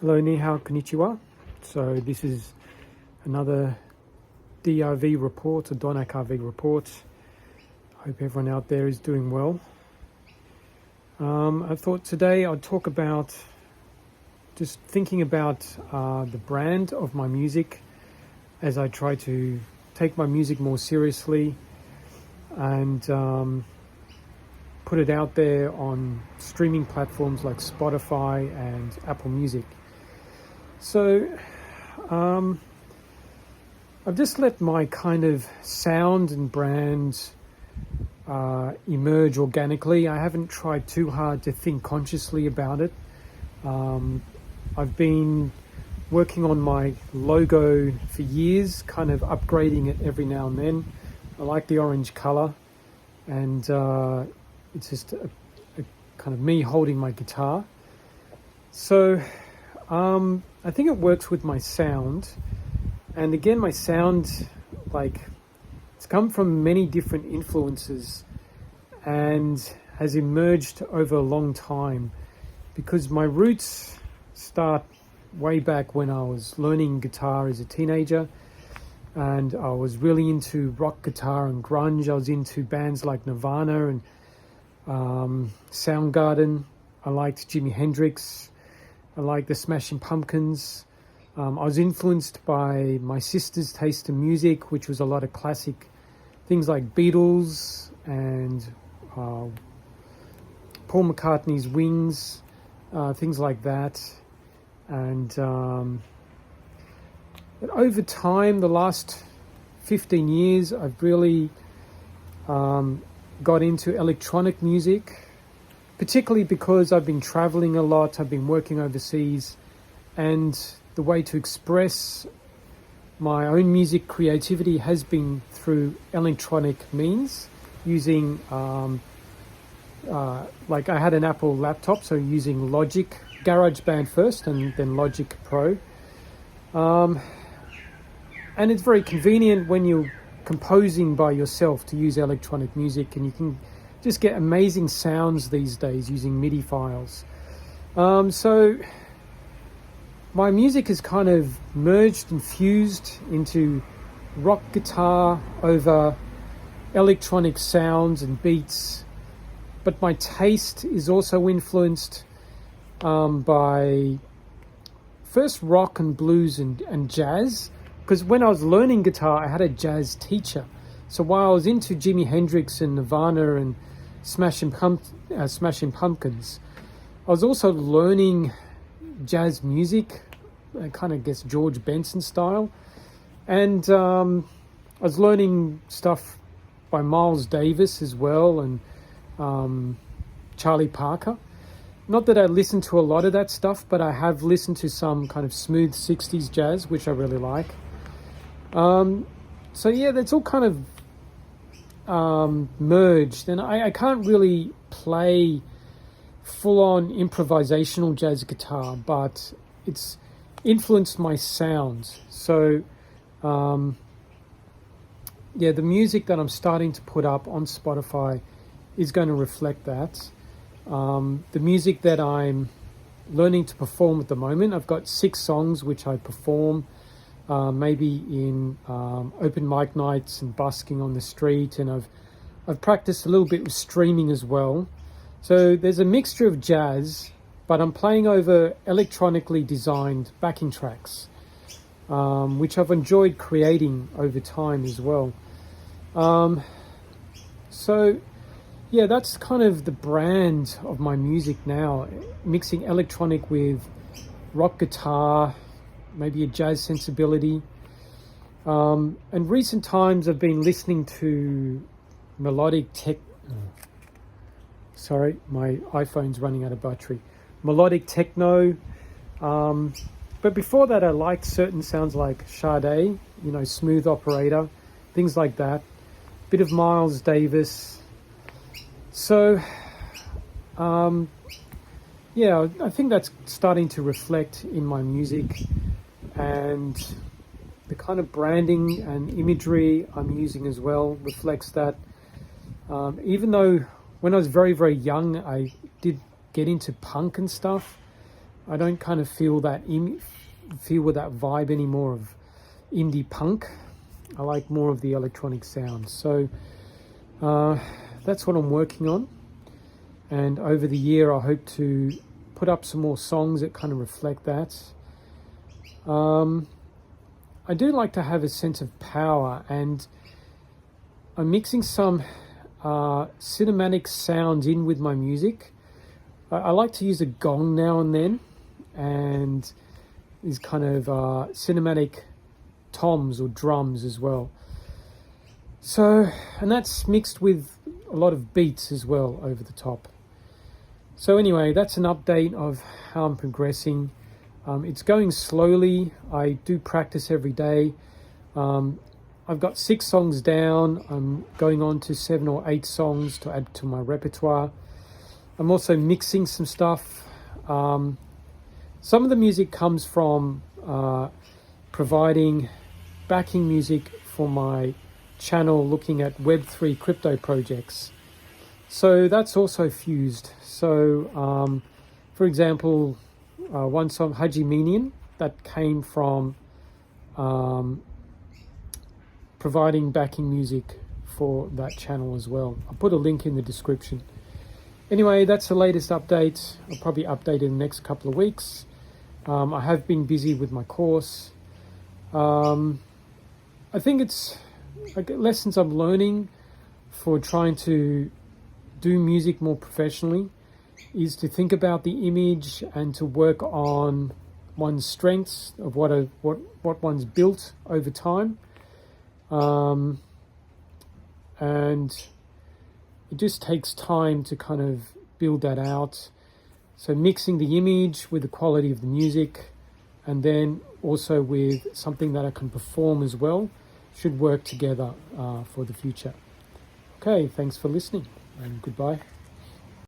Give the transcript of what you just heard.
Hello, ni hao, konnichiwa. So this is another DRV report, a Donak RV report. Hope everyone out there is doing well. I thought today I'd talk about just thinking about the brand of my music as I try to take my music more seriously and put it out there on streaming platforms like Spotify and Apple Music. So I've just let my kind of sound and brand emerge organically. I haven't tried too hard to think consciously about it. I've been working on my logo for years, kind of upgrading it every now and then. I like the orange color, and it's just a kind of me holding my guitar. So I think it works with my sound. And again, my sound, it's come from many different influences and has emerged over a long time, because my roots start way back when I was learning guitar as a teenager, and I was really into rock guitar and grunge. I was into bands like Nirvana and Soundgarden. I liked Jimi Hendrix. I liked the Smashing Pumpkins. I was influenced by my sister's taste in music, which was a lot of classic things like Beatles and Paul McCartney's Wings, things like that. And but over time, the last 15 years, I've really got into electronic music, particularly because I've been traveling a lot, I've been working overseas, and the way to express my own music creativity has been through electronic means, using like I had an Apple laptop, so using Logic, GarageBand first and then Logic Pro. And it's very convenient when you're composing by yourself to use electronic music, and you can just get amazing sounds these days using MIDI files. So my music is kind of merged and fused into rock guitar over electronic sounds and beats, but my taste is also influenced by first rock and blues and jazz, because when I was learning guitar I had a jazz teacher. So while I was into Jimi Hendrix and Nirvana and Smashing Pumpkins, I was also learning jazz music, I kind of guess George Benson style, and I was learning stuff by Miles Davis as well, and Charlie Parker. Not that I listen to a lot of that stuff, but I have listened to some kind of smooth 60s jazz, which I really like. So yeah, that's all kind of merged, and I can't really play full-on improvisational jazz guitar, but it's influenced my sounds. So yeah, the music that I'm starting to put up on Spotify is going to reflect that. The music that I'm learning to perform at the moment, I've got 6 songs which I perform maybe in open mic nights and busking on the street, and I've practiced a little bit with streaming as well. So there's a mixture of jazz, but I'm playing over electronically designed backing tracks, which I've enjoyed creating over time as well. So yeah, that's kind of the brand of my music now, mixing electronic with rock guitar, maybe a jazz sensibility. And recent times I've been listening to melodic tech. Sorry, my iPhone's running out of battery. Melodic techno. But before that, I liked certain sounds like Sade, Smooth Operator, things like that. Bit of Miles Davis. So, yeah, I think that's starting to reflect in my music, and the kind of branding and imagery I'm using as well reflects that. Even though when I was very, very young, I did get into punk and stuff, I don't kind of feel with that vibe anymore of indie punk. I like more of the electronic sound. So that's what I'm working on. And over the year, I hope to put up some more songs that kind of reflect that. I do like to have a sense of power, and I'm mixing some cinematic sounds in with my music. I like to use a gong now and then, and these kind of cinematic toms or drums as well. So, and that's mixed with a lot of beats as well over the top. So anyway, that's an update of how I'm progressing. It's going slowly. I do practice every day. I've got 6 songs down. I'm going on to 7 or 8 songs to add to my repertoire. I'm also mixing some stuff. Some of the music comes from providing backing music for my channel looking at Web3 crypto projects. So that's also fused. So, for example, one song, Haji Minion, that came from providing backing music for that channel as well. I'll put a link in the description. Anyway, that's the latest update. I'll probably update in the next couple of weeks. I have been busy with my course. I think it's like lessons I'm learning for trying to do music more professionally is to think about the image and to work on one's strengths of what one's built over time. And it just takes time to kind of build that out. So mixing the image with the quality of the music, and then also with something that I can perform as well, should work together for the future. Okay, thanks for listening, and goodbye.